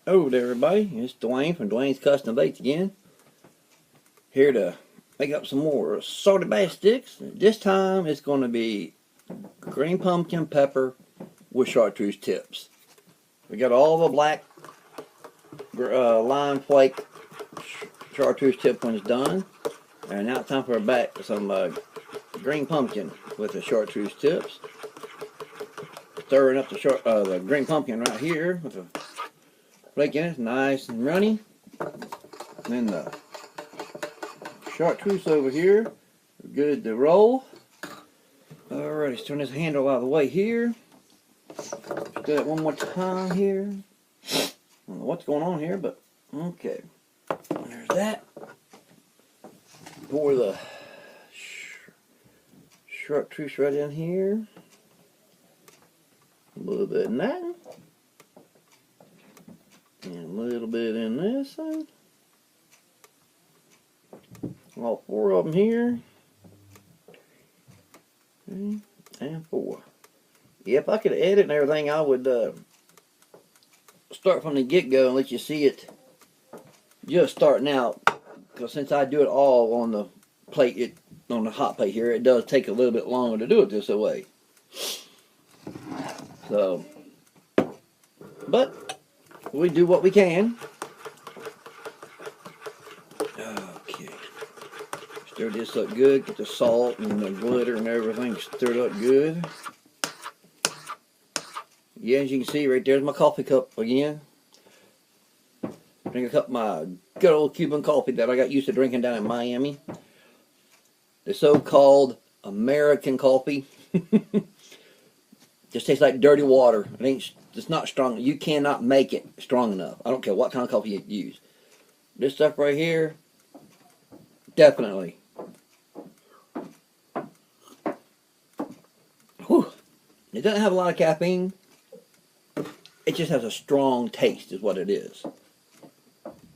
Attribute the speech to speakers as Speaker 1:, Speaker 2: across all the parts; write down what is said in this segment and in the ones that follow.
Speaker 1: Hello there everybody, it's Dwayne from Dwayne's Custom Baits again. Here to make up some more salted bass sticks. This time it's going to be green pumpkin pepper with chartreuse tips. We got all the black lime flake chartreuse tip ones done. And now it's time for some green pumpkin with the chartreuse tips. Stirring up the green pumpkin right here with the flake in it, nice and runny. And then the chartreuse over here, good to roll. Alright, let's turn this handle out of the way here. Let's do it one more time here. I don't know what's going on here, but okay. There's that. Pour the chartreuse right in here. A little bit in that. And a little bit in this one. All four of them here. Okay, and four. Yeah, if I could edit and everything, I would start from the get-go and let you see it just starting out. Because since I do it all on the plate, on the hot plate here, it does take a little bit longer to do it this way. So, but we do what we can. Okay. Stir this up good. Get the salt and the glitter and everything stirred up good. Yeah, as you can see right there's my coffee cup again. Drink a cup of my good old Cuban coffee that I got used to drinking down in Miami. The so-called American coffee. Just tastes like dirty water. It's not strong. You cannot make it strong enough. I don't care what kind of coffee you use. This stuff right here, definitely. Whew. It doesn't have a lot of caffeine. It just has a strong taste is what it is.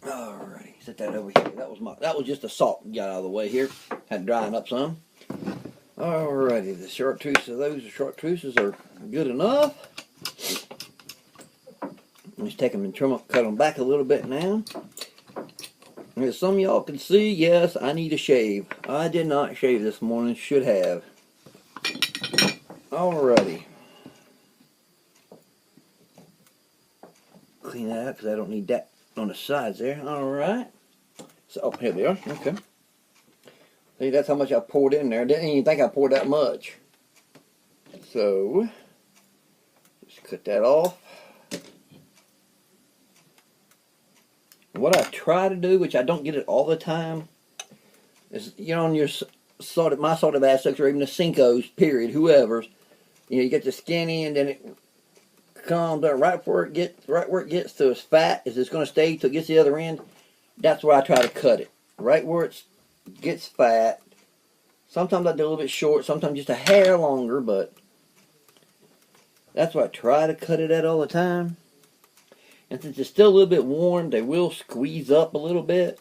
Speaker 1: Alrighty, set that over here. That was just the salt got out of the way here. Had to drying up some. Alrighty, the chartreuses are good enough. Let's take them and cut them back a little bit now. As some of y'all can see, yes, I need a shave. I did not shave this morning, should have. Alrighty. Clean that up because I don't need that on the sides there. Alright. So, oh, here they are. Okay. See, that's how much I poured in there. Didn't even think I poured that much. So, just cut that off. What I try to do, which I don't get it all the time, is, you know, on your my salted bass sticks or even the Cinco's, period, whoever's, you know, you get the skinny and then it comes up right where it gets to as fat as it's going to stay till it gets to the other end. That's where I try to cut it. Right where it gets fat. Sometimes I do a little bit short, sometimes just a hair longer, but that's where I try to cut it at all the time. And since it's still a little bit warm, they will squeeze up a little bit.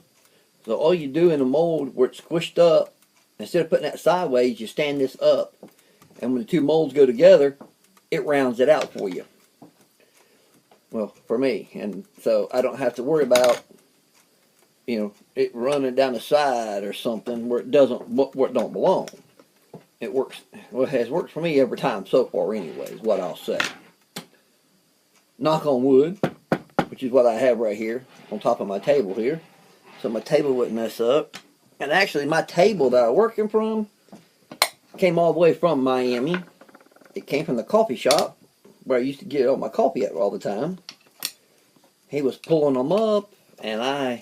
Speaker 1: So all you do in the mold where it's squished up, instead of putting that sideways, you stand this up. And when the two molds go together, it rounds it out for you. Well, for me. And so I don't have to worry about, you know, it running down the side or something where it don't belong. It works. Well, it has worked for me every time so far anyway, is what I'll say. Knock on wood, which is what I have right here on top of my table here. So my table wouldn't mess up. And actually my table that I'm working from came all the way from Miami. It came from the coffee shop where I used to get all my coffee at all the time. He was pulling them up and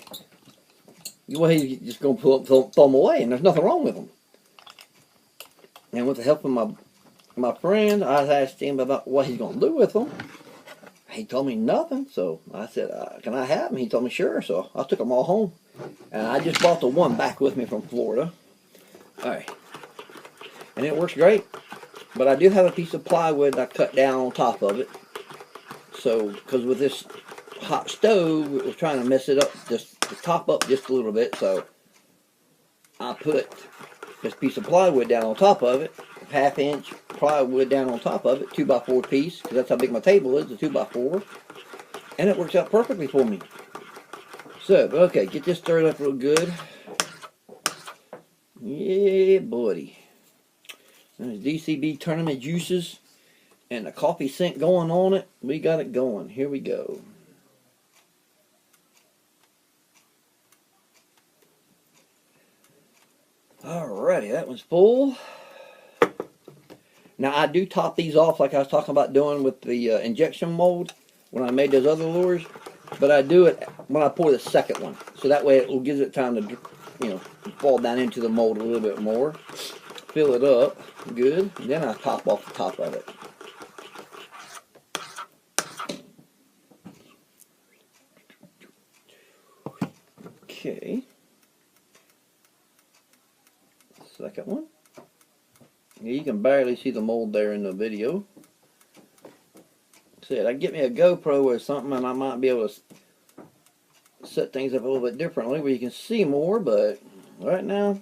Speaker 1: he's just going to throw them away, and there's nothing wrong with them. And with the help of my friend, I asked him about what he's going to do with them. He told me nothing, so I said, can I have them? He told me sure, so I took them all home. And I just brought the one back with me from Florida. Alright. And it works great. But I do have a piece of plywood I cut down on top of it. So, because with this hot stove, it was trying to mess it up, just to top up just a little bit, so I put this piece of plywood down on top of it, 1/2 inch plywood down on top of it, 2x4 piece, because that's how big my table is, a 2x4. And it works out perfectly for me. So, okay, get this stirred up real good. Yeah, buddy. There's DCB tournament juices and the coffee scent going on it. We got it going. Here we go. Alrighty, that one's full. Now, I do top these off like I was talking about doing with the injection mold when I made those other lures. But I do it when I pour the second one. So that way it gives it time to, you know, fall down into the mold a little bit more. Fill it up good. Then I top off the top of it. Okay. Second one. Yeah, you can barely see the mold there in the video. Said I'd get me a GoPro or something and I might be able to set things up a little bit differently where you can see more, but right now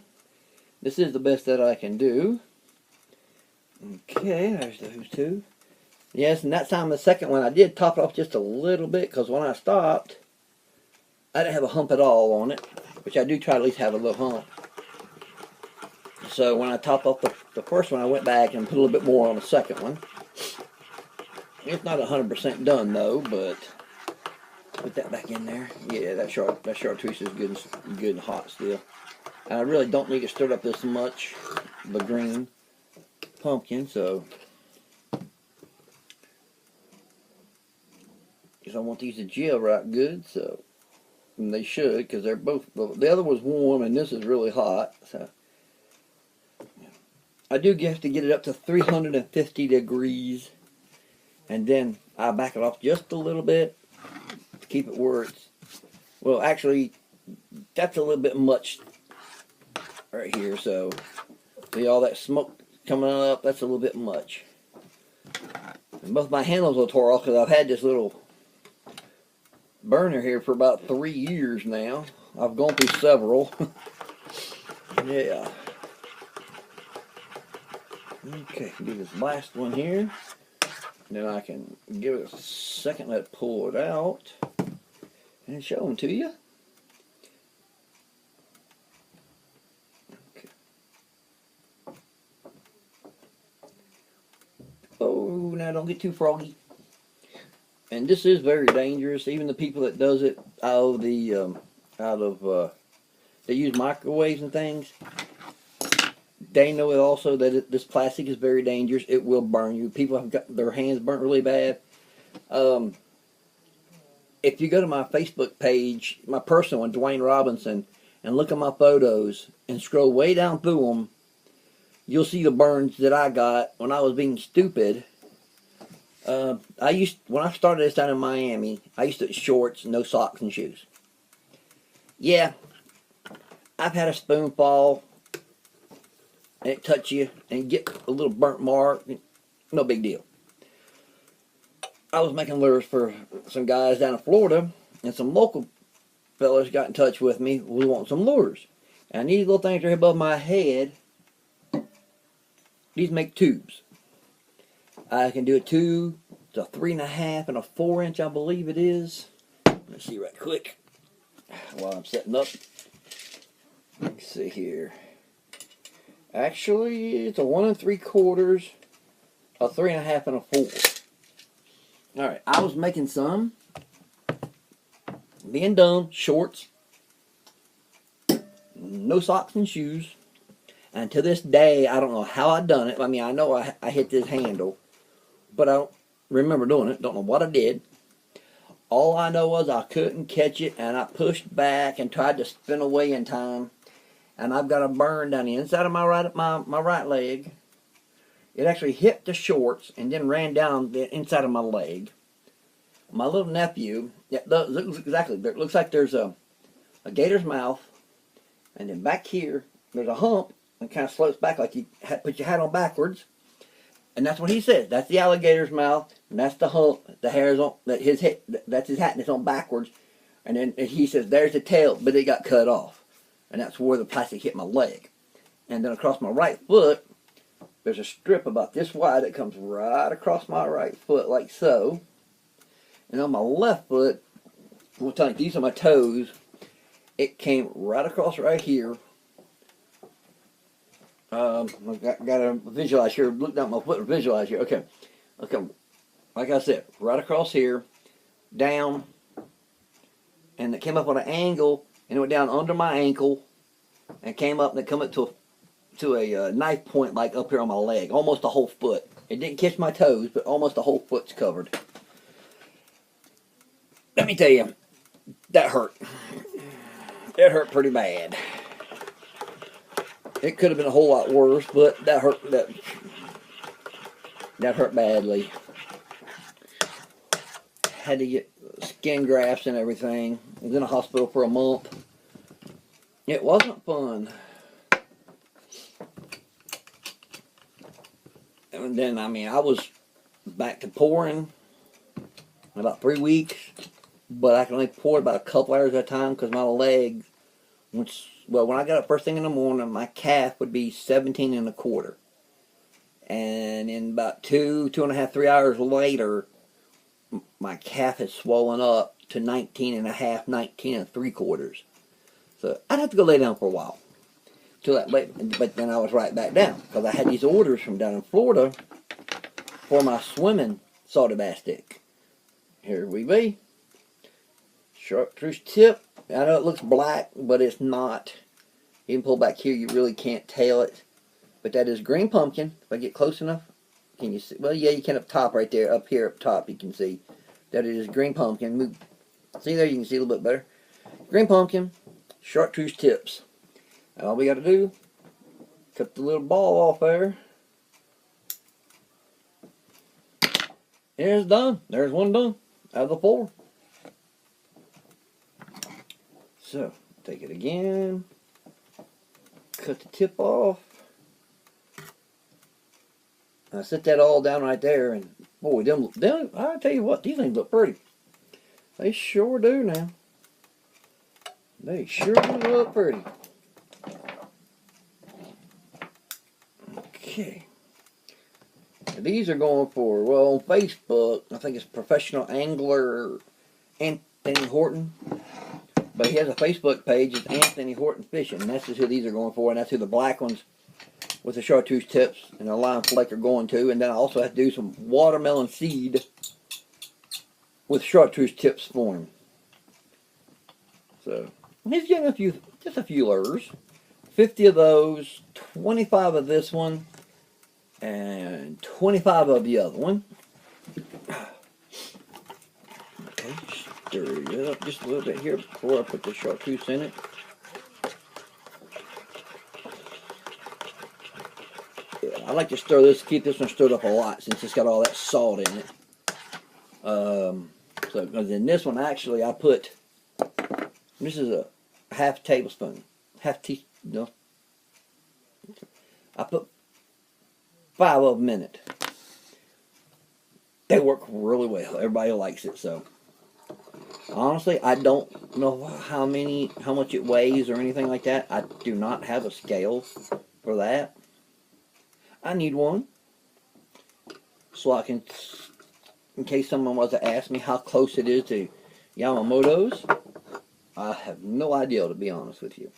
Speaker 1: this is the best that I can do. Okay, there's those two. Yes, and that time the second one I did top it off just a little bit because when I stopped I didn't have a hump at all on it, which I do try to at least have a little hump. So when I topped off the first one, I went back and put a little bit more on the second one. It's not 100% done though, but put that back in there. Yeah, that Chartreuse is good and hot still. And I really don't need to stir it up this much, the green pumpkin, so because I want these to gel right good, so and they should, because they're both, the other was warm and this is really hot, so I do have to get it up to 350 degrees, and then I back it off just a little bit to keep it where it's, well actually that's a little bit much right here, so see all that smoke coming up, that's a little bit much. And both my handles are tore off because I've had this little burner here for about 3 years now. I've gone through several. Yeah. Okay, do this last one here. Then I can give it a second, let it pull it out, and show them to you. Okay. Oh, now don't get too froggy. And this is very dangerous. Even the people that does it out of they use microwaves and things. They know it also that this plastic is very dangerous. It will burn you. People have got their hands burnt really bad. If you go to my Facebook page, my personal one, Dwayne Robinson, and look at my photos and scroll way down through them, you'll see the burns that I got when I was being stupid. When I started this down in Miami, I used to shorts, no socks and shoes. Yeah, I've had a spoon fall and it touch you and get a little burnt mark. No big deal. I was making lures for some guys down in Florida, and some local fellas got in touch with me. We want some lures. And these little things are above my head. These make tubes. I can do a 2 to 3.5 and a 4-inch, I believe it is. Let's see right quick while I'm setting up. Let's see here. Actually, it's a 1 3/4, a 3.5, and a 4. Alright, I was making some. Being done, shorts, no socks and shoes. And to this day, I don't know how I done it. I mean, I know I hit this handle, but I don't remember doing it. Don't know what I did. All I know was I couldn't catch it, and I pushed back and tried to spin away in time. And I've got a burn down the inside of my right leg. It actually hit the shorts and then ran down the inside of my leg. My little nephew, yeah, looks exactly. It looks like there's a gator's mouth, and then back here there's a hump, and kind of slopes back like you put your hat on backwards. And that's what he says. That's the alligator's mouth, and that's the hump. The hair is on his head. That's his hat, and it's on backwards. And then he says, "There's the tail," but it got cut off. And that's where the plastic hit my leg. And then across my right foot, there's a strip about this wide that comes right across my right foot, like so. And on my left foot, I'm telling you, these are my toes. It came right across right here. I've got to visualize here. Look down my foot and visualize here. Okay. Like I said, right across here, down, and it came up on an angle, and it went down under my ankle, and came up, and it come up to a knife point, like up here on my leg, almost a whole foot. It didn't catch my toes, but almost a whole foot's covered. Let me tell you, that hurt. It hurt pretty bad. It could have been a whole lot worse, but that hurt. That hurt badly. Had to get skin grafts and everything. I was in a hospital for a month. It wasn't fun. And then, I mean, I was back to pouring in about 3 weeks, but I can only pour about a couple hours at a time because my leg, when I got up first thing in the morning, my calf would be 17 and a quarter. And in about 2.5, 3 hours later, my calf had swollen up to 19 and a half, 19 and 3/4. So I'd have to go lay down for a while. But then I was right back down because I had these orders from down in Florida for my swimming soda bath stick. Here we be. Chartreuse tip. I know it looks black, but it's not. You can pull back here, you really can't tell it. But that is green pumpkin. If I get close enough, can you see? Well, yeah, you can up top right there. Up here up top, you can see that it is green pumpkin. Move. See there, you can see a little bit better. Green pumpkin, chartreuse tips. And all we got to do, cut the little ball off there. And it's done. There's one done out of the 4. So, take it again. Cut the tip off. I set that all down right there, and boy, them I tell you what, these things look pretty. They sure do now. They sure do look pretty. Okay. These are going for, well, on Facebook, I think it's Professional Angler Anthony Horton. But he has a Facebook page, it's Anthony Horton Fishing, and that's just who these are going for, and that's who the black ones with the chartreuse tips and the lime flake are going to. And then I also have to do some watermelon seed with chartreuse tips for him. So he's getting just a few lures. 50 of those, 25 of this one, and 25 of the other one. Okay, stir it up just a little bit here before I put the chartreuse in it. I like to stir this, keep this one stirred up a lot since it's got all that salt in it. So, because in this one, actually, I put, this is a half tablespoon, no, I put 5 of them in it. They work really well. Everybody likes it, so. Honestly, I don't know how much it weighs or anything like that. I do not have a scale for that. I need one, so I can, in case someone was to ask me how close it is to Yamamoto's, I have no idea, to be honest with you.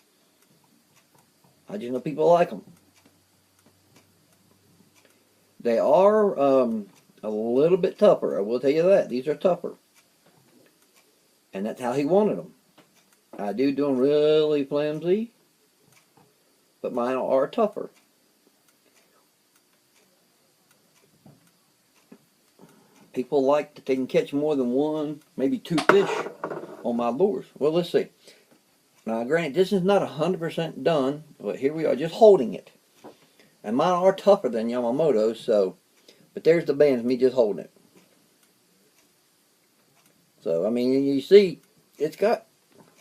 Speaker 1: I just know people like them. They are a little bit tougher, I will tell you that. These are tougher. And that's how he wanted them. I do them really flimsy, but mine are tougher. People like that they can catch more than 1, maybe 2 fish on my lures. Well, let's see. Now, granted, this is not 100% done, but here we are, just holding it. And mine are tougher than Yamamoto's, so, but there's the bands, me just holding it. So, I mean, you see, it's got,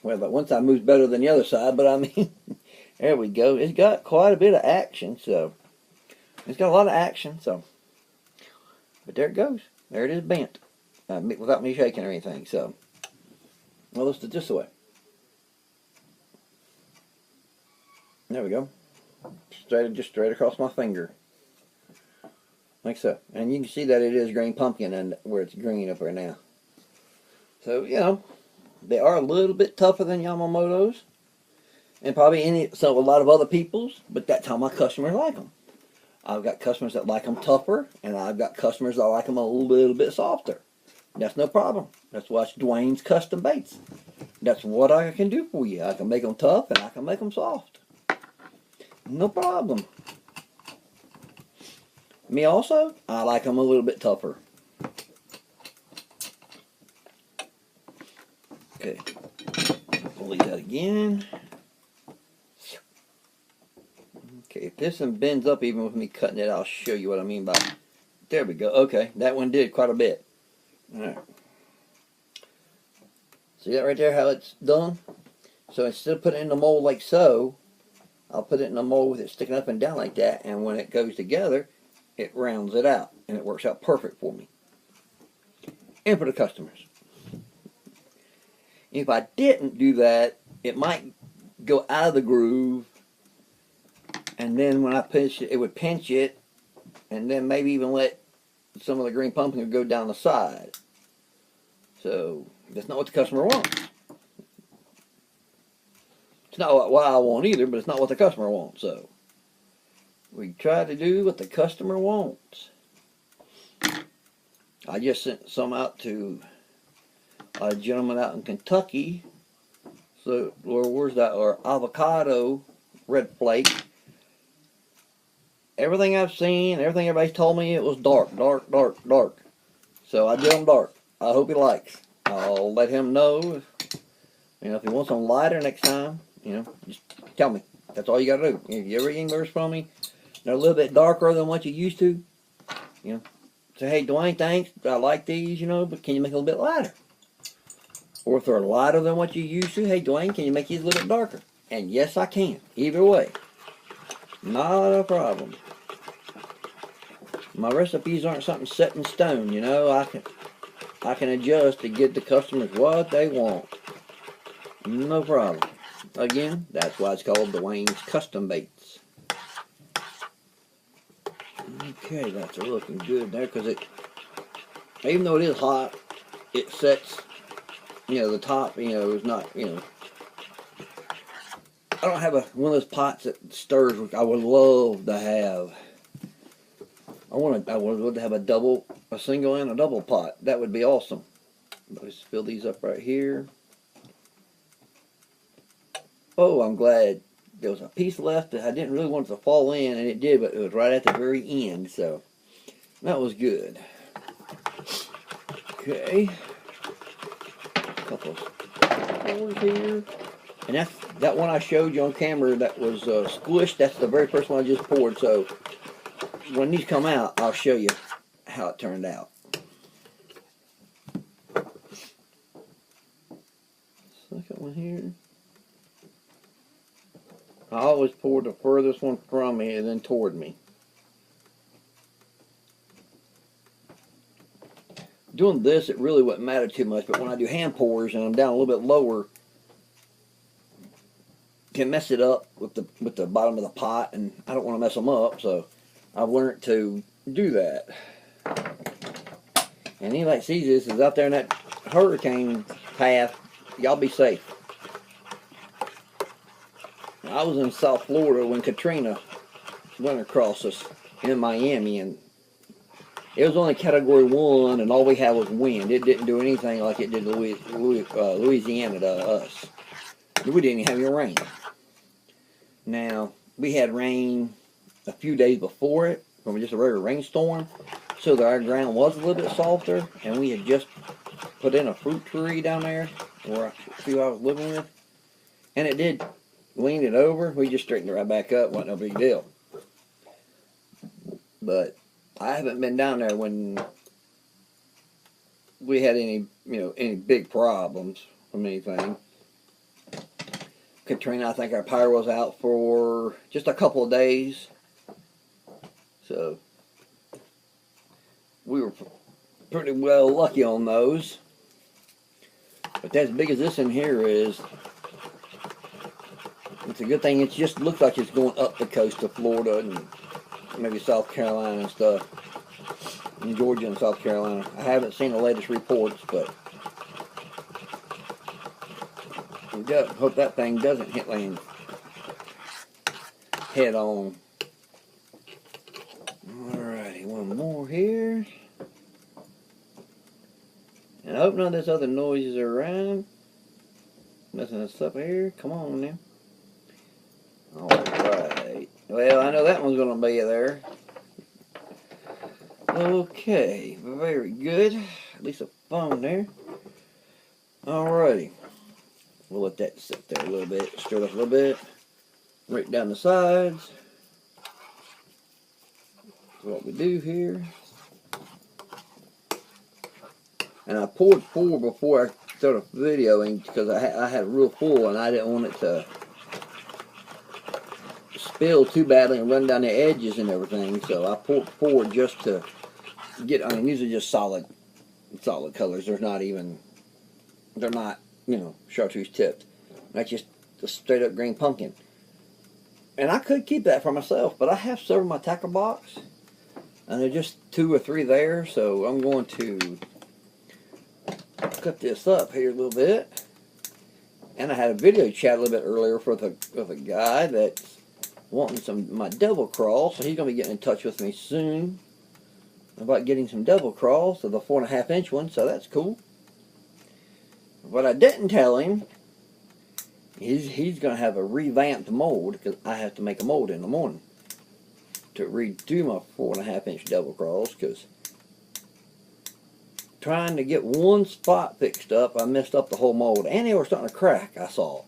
Speaker 1: well, that one side moves better than the other side, but I mean, there we go. It's got quite a bit of action, so, it's got a lot of action, so, but there it goes. There it is bent, without me shaking or anything, so, well, let's do it this way. There we go. Just straight across my finger. Like so. And you can see that it is green pumpkin and where it's green up right now. So, you know, they are a little bit tougher than Yamamoto's. And probably a lot of other people's, but that's how my customers like them. I've got customers that like them tougher, and I've got customers that like them a little bit softer. That's no problem. That's why it's Dwayne's Custom Baits. That's what I can do for you. I can make them tough, and I can make them soft. No problem. Me also, I like them a little bit tougher. Okay, we'll leave that again. Okay, if this one bends up even with me cutting it, I'll show you what I mean by it. There we go. Okay, that one did quite a bit. Alright. See that right there, how it's done? So instead of putting it in the mold like so, I'll put it in the mold with it sticking up and down like that, and when it goes together, it rounds it out, and it works out perfect for me. And for the customers. If I didn't do that, it might go out of the groove, and then when I pinch it, it would pinch it, and then maybe even let some of the green pumpkin go down the side. So that's not what the customer wants. It's not what I want either, but it's not what the customer wants. So we try to do what the customer wants. I just sent some out to a gentleman out in Kentucky. So where's that? Or avocado red flake. Everything I've seen, everything everybody's told me, it was dark, dark, dark, dark. So I did them dark. I hope he likes. I'll let him know. If he wants them lighter next time, just tell me. That's all you got to do. If you ever get embers from me, they're a little bit darker than what you used to. Say, hey, Dwayne, thanks. I like these, but can you make it a little bit lighter? Or if they're lighter than what you used to, hey, Dwayne, can you make these a little bit darker? And yes, I can. Either way. Not a problem. My recipes aren't something set in stone, I can adjust to get the customers what they want. No problem. Again, that's why it's called Dwayne's Custom Baits. Okay, that's looking good there, because even though it is hot, it sets, the top, is not, I don't have one of those pots that stirs, which I would love to have. I would love to have a single and a double pot. That would be awesome. Let's fill these up right here. Oh, I'm glad there was a piece left that I didn't really want it to fall in, and it did, but it was right at the very end, so that was good. Okay. A couple of cores here. And that one I showed you on camera that was squished. That's the very first one I just poured. So when these come out, I'll show you how it turned out. Second one here. I always pour the furthest one from me and then toward me. Doing this, it really wouldn't matter too much, but when I do hand pours and I'm down a little bit lower, can mess it up with the bottom of the pot, and I don't want to mess them up, so I've learned to do that. And anybody that sees this is out there in that hurricane path, y'all be safe. I was in South Florida when Katrina went across us in Miami, and it was only Category 1, and all we had was wind. It didn't do anything like it did Louisiana to us. We didn't even have any rain. Now, we had rain a few days before it, from just a regular rainstorm, so that our ground was a little bit softer, and we had just put in a fruit tree down there, where I was living with, and it did lean it over. We just straightened it right back up. Wasn't no big deal. But I haven't been down there when we had any big problems from anything. Katrina, I think our power was out for just a couple of days. So we were pretty well lucky on those. But as big as this in here is, it's a good thing. It just looks like it's going up the coast of Florida and maybe South Carolina and stuff. In Georgia and South Carolina. I haven't seen the latest reports, but we go. Hope that thing doesn't hit land head on. Alrighty, one more here. And I hope none of this other noises are around. Messing us up here. Come on now. Alright. Well, I know that one's going to be there. Okay, very good. At least a phone there. Alrighty. We'll let that sit there a little bit. Stir it up a little bit. Right down the sides. That's what we do here. And I poured 4 before I started videoing because I had it real full and I didn't want it to spill too badly and run down the edges and everything. So I poured 4 just to get, I mean, these are just solid colors. They're not, you know, chartreuse tipped. That's just a straight up green pumpkin. And I could keep that for myself, but I have several in my tackle box. And there's just 2 or 3 there, so I'm going to cut this up here a little bit. And I had a video chat a little bit earlier with a guy that's wanting my devil crawl, so he's going to be getting in touch with me soon about getting some devil crawls, so the 4.5 inch one, so that's cool. What I didn't tell him is he's going to have a revamped mold, because I have to make a mold in the morning to redo my 4.5 inch devil crawls, because trying to get one spot fixed up, I messed up the whole mold, and they were starting to crack. I saw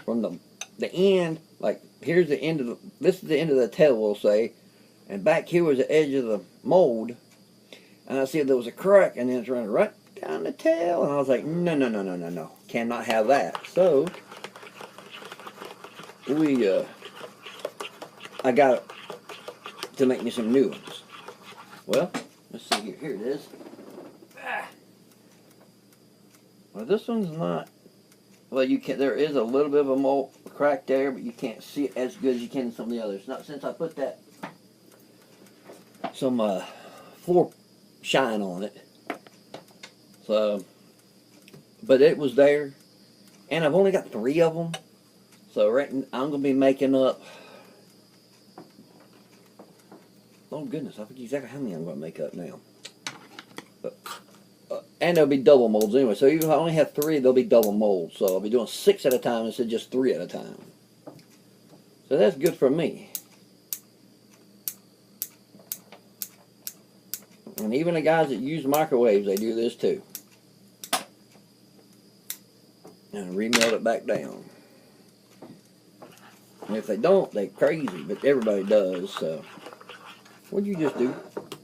Speaker 1: from the end, like here's the end of this is the end of the tail, we'll say, and back here was the edge of the mold, and I see there was a crack, and then it's running right down the tail, and I was like, no, cannot have that. So I got to make me some new ones. Well, let's see here. Here it is. Well, this one's not. Well, you can. There is a little bit of a mold crack there, but you can't see it as good as you can in some of the others. Not since I put that some floor shine on it. So, but it was there, and I've only got 3 of them. So I'm gonna be making up. Oh goodness, I forget exactly how many I'm gonna make up now. But, and there'll be double molds anyway. So even if I only have 3, there'll be double molds. So I'll be doing 6 at a time instead of just 3 at a time. So that's good for me. And even the guys that use microwaves, they do this too. And remelt it back down. And if they don't, they're crazy, but everybody does. So, what'd you just do?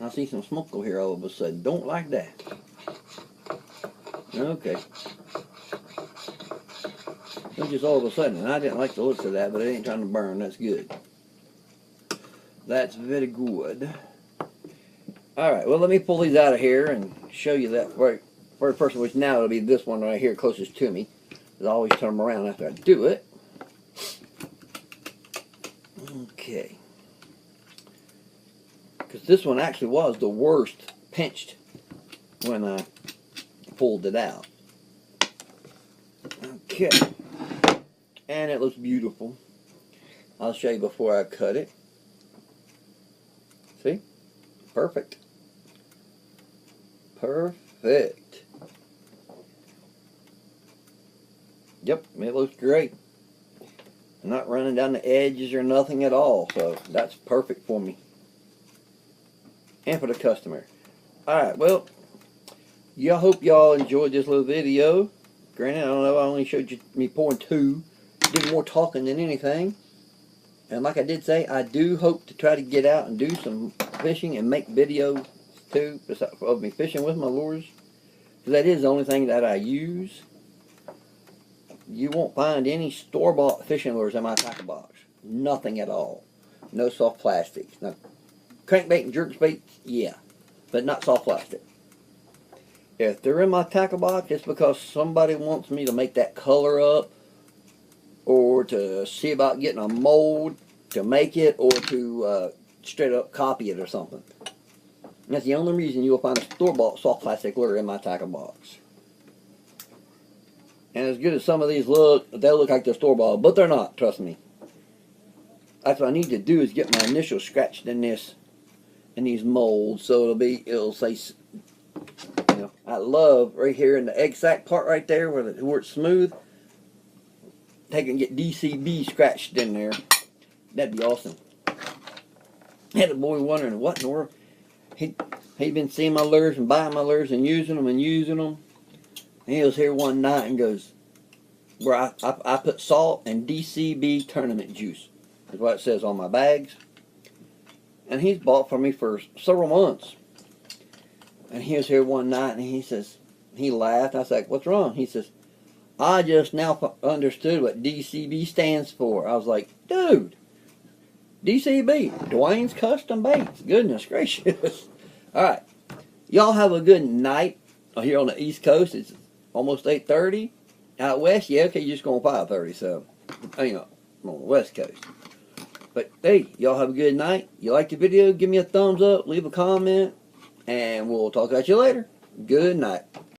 Speaker 1: I see some smoke over here all of a sudden. Don't like that. Okay. It was just all of a sudden, and I didn't like the looks of that, but it ain't trying to burn. That's good. That's very good. Alright, well, let me pull these out of here and show you that very first, which now it'll be this one right here closest to me. I always turn them around after I do it. Okay. Because this one actually was the worst pinched when I pulled it out. Okay. And it looks beautiful. I'll show you before I cut it. See? Perfect. Perfect. Yep, it looks great. Not running down the edges or nothing at all, so that's perfect for me and for the customer. Alright, well, hope y'all enjoyed this little video. Granted, I don't know, I only showed you me pouring 2, did more talking than anything. And like I did say, I do hope to try to get out and do some fishing and make videos too of me fishing with my lures, because that is the only thing that I use. You won't find any store-bought fishing lures in my tackle box. Nothing at all. No soft plastics. No crankbait and jerkbait, yeah, but not soft plastic. If they're in my tackle box, it's because somebody wants me to make that color up, or to see about getting a mold to make it, or to straight up copy it or something. And that's the only reason you will find a store-bought soft plastic lure in my tackle box. And as good as some of these look, they'll look like they're store-bought, but they're not, trust me. That's what I need to do, is get my initials scratched in these molds, so it'll say, you know, I love right here in the egg sac part right there where it's smooth. Take and get DCB scratched in there. That'd be awesome. I had a boy wondering what in the world. He'd been seeing my lures and buying my lures and using them. And he was here one night and goes, where I put salt and DCB tournament juice. Is what it says on my bags. And he's bought from me for several months. And he was here one night and he laughed. I was like, what's wrong? He says, I just now understood what DCB stands for. I was like, dude, DCB, Dwayne's Custom Baits. Goodness gracious. All right. Y'all have a good night. Here on the East Coast, it's almost 8:30. Out west, yeah, okay, you're just going 5:30, so, you know, I'm on the West Coast. But, hey, y'all have a good night. You like the video, give me a thumbs up, leave a comment, and we'll talk at you later. Good night.